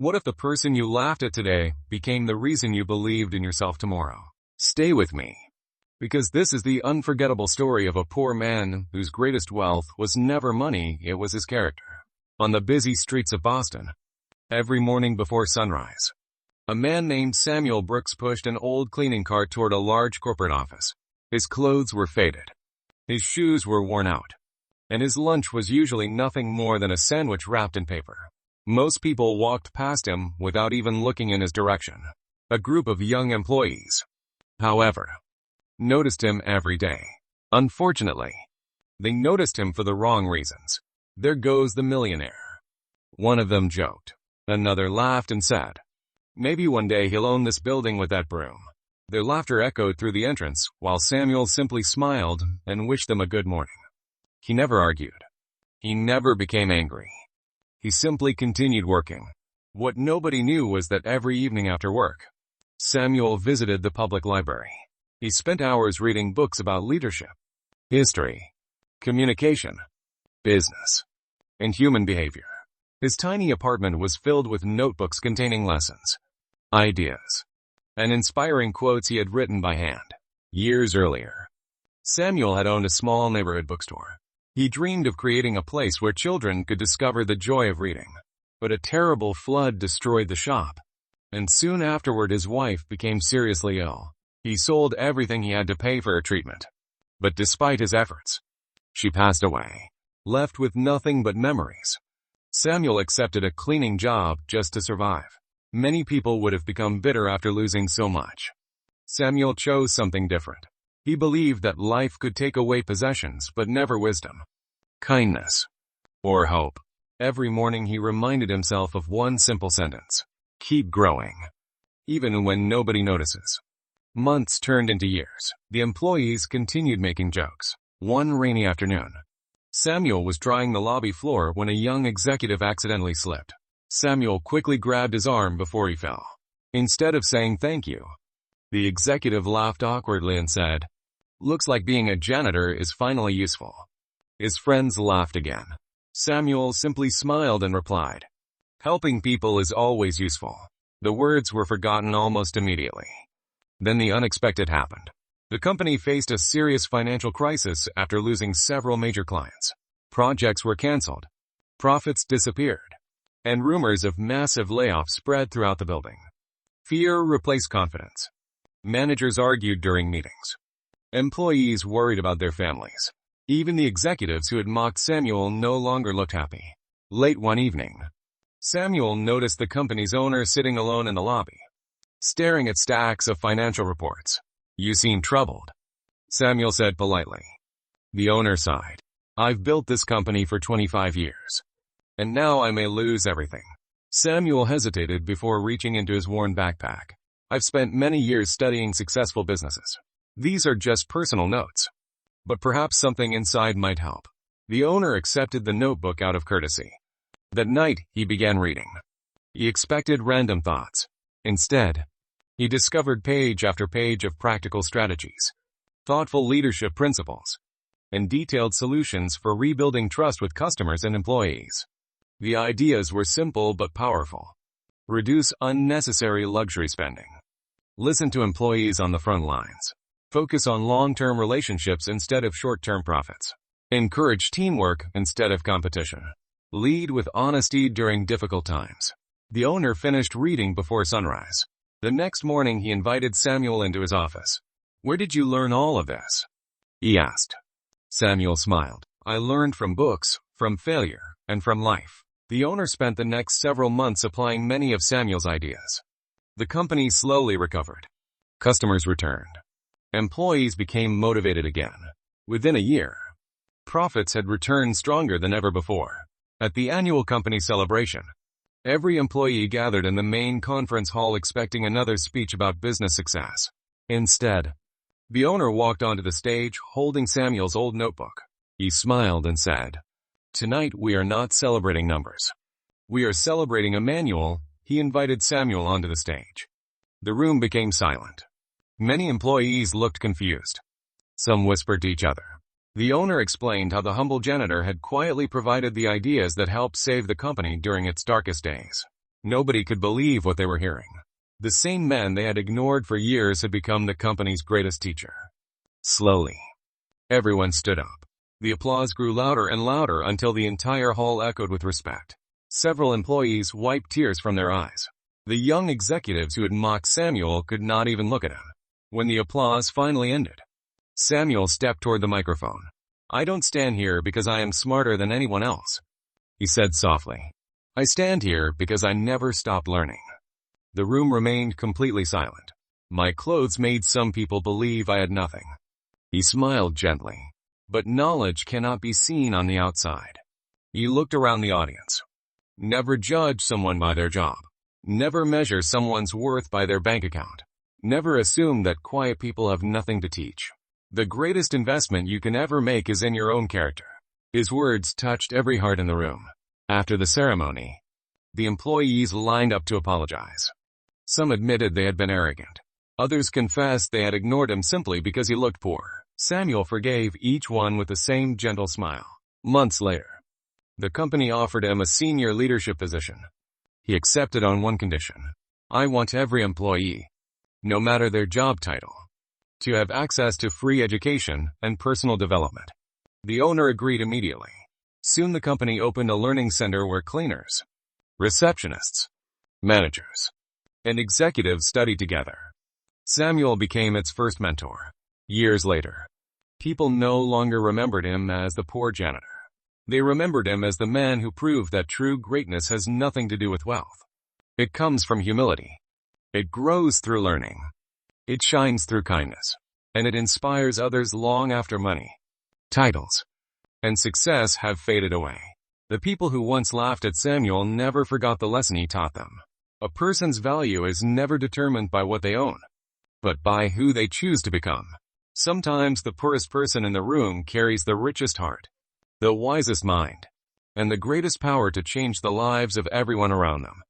What if the person you laughed at today became the reason you believed in yourself tomorrow? Stay with me, because this is the unforgettable story of a poor man whose greatest wealth was never money, it was his character. On the busy streets of Boston, every morning before sunrise, a man named Samuel Brooks pushed an old cleaning cart toward a large corporate office. His clothes were faded, his shoes were worn out, and his lunch was usually nothing more than a sandwich wrapped in paper. Most people walked past him without even looking in his direction. A group of young employees, however, noticed him every day. Unfortunately, they noticed him for the wrong reasons. "There goes the millionaire," one of them joked. Another laughed and said, "Maybe one day he'll own this building with that broom." Their laughter echoed through the entrance, while Samuel simply smiled and wished them a good morning. He never argued. He never became angry. He simply continued working. What nobody knew was that every evening after work, Samuel visited the public library. He spent hours reading books about leadership, history, communication, business, and human behavior. His tiny apartment was filled with notebooks containing lessons, ideas, and inspiring quotes he had written by hand. Years earlier, Samuel had owned a small neighborhood bookstore. He dreamed of creating a place where children could discover the joy of reading. But a terrible flood destroyed the shop, and soon afterward his wife became seriously ill. He sold everything he had to pay for her treatment. But despite his efforts, she passed away, left with nothing but memories. Samuel accepted a cleaning job just to survive. Many people would have become bitter after losing so much. Samuel chose something different. He believed that life could take away possessions, but never wisdom, kindness, or hope. Every morning he reminded himself of one simple sentence: keep growing, even when nobody notices. Months turned into years. The employees continued making jokes. One rainy afternoon, Samuel was drying the lobby floor when a young executive accidentally slipped. Samuel quickly grabbed his arm before he fell. Instead of saying thank you, the executive laughed awkwardly and said, "Looks like being a janitor is finally useful." His friends laughed again. Samuel simply smiled and replied, "Helping people is always useful." The words were forgotten almost immediately. Then the unexpected happened. The company faced a serious financial crisis after losing several major clients. Projects were canceled, profits disappeared, and rumors of massive layoffs spread throughout the building. Fear replaced confidence. Managers argued during meetings. Employees worried about their families. Even the executives who had mocked Samuel no longer looked happy. Late one evening, Samuel noticed the company's owner sitting alone in the lobby, staring at stacks of financial reports. "You seem troubled," Samuel said politely. The owner sighed. "I've built this company for 25 years, and now I may lose everything." Samuel hesitated before reaching into his worn backpack. "I've spent many years studying successful businesses. These are just personal notes, but perhaps something inside might help." The owner accepted the notebook out of courtesy. That night, he began reading. He expected random thoughts. Instead, he discovered page after page of practical strategies, thoughtful leadership principles, and detailed solutions for rebuilding trust with customers and employees. The ideas were simple but powerful. Reduce unnecessary luxury spending. Listen to employees on the front lines. Focus on long-term relationships instead of short-term profits. Encourage teamwork instead of competition. Lead with honesty during difficult times. The owner finished reading before sunrise. The next morning he invited Samuel into his office. "Where did you learn all of this?" he asked. Samuel smiled. "I learned from books, from failure, and from life." The owner spent the next several months applying many of Samuel's ideas. The company slowly recovered. Customers returned. Employees became motivated again. Within a year, profits had returned stronger than ever before. At the annual company celebration, every employee gathered in the main conference hall expecting another speech about business success. Instead, the owner walked onto the stage holding Samuel's old notebook. He smiled and said, "Tonight we are not celebrating numbers. We are celebrating a manual." He invited Samuel onto the stage. The room became silent. Many employees looked confused. Some whispered to each other. The owner explained how the humble janitor had quietly provided the ideas that helped save the company during its darkest days. Nobody could believe what they were hearing. The same men they had ignored for years had become the company's greatest teacher. Slowly, everyone stood up. The applause grew louder and louder until the entire hall echoed with respect. Several employees wiped tears from their eyes. The young executives who had mocked Samuel could not even look at him. When the applause finally ended, Samuel stepped toward the microphone. "I don't stand here because I am smarter than anyone else," he said softly. "I stand here because I never stopped learning." The room remained completely silent. "My clothes made some people believe I had nothing." He smiled gently. "But knowledge cannot be seen on the outside." He looked around the audience. Never judge someone by their job. Never measure someone's worth by their bank account. Never assume that quiet people have nothing to teach. The greatest investment you can ever make is in your own character. His words touched every heart in the room. After the ceremony, the employees lined up to apologize. Some admitted they had been arrogant. Others confessed they had ignored him simply because he looked poor. Samuel forgave each one with the same gentle smile. Months later, the company offered him a senior leadership position. He accepted on one condition. "I want every employee, no matter their job title, to have access to free education and personal development." The owner agreed immediately. Soon the company opened a learning center where cleaners, receptionists, managers, and executives studied together. Samuel became its first mentor. Years later, people no longer remembered him as the poor janitor. They remembered him as the man who proved that true greatness has nothing to do with wealth. It comes from humility. It grows through learning. It shines through kindness. And it inspires others long after money, titles, and success have faded away. The people who once laughed at Samuel never forgot the lesson he taught them. A person's value is never determined by what they own, but by who they choose to become. Sometimes the poorest person in the room carries the richest heart, the wisest mind, and the greatest power to change the lives of everyone around them.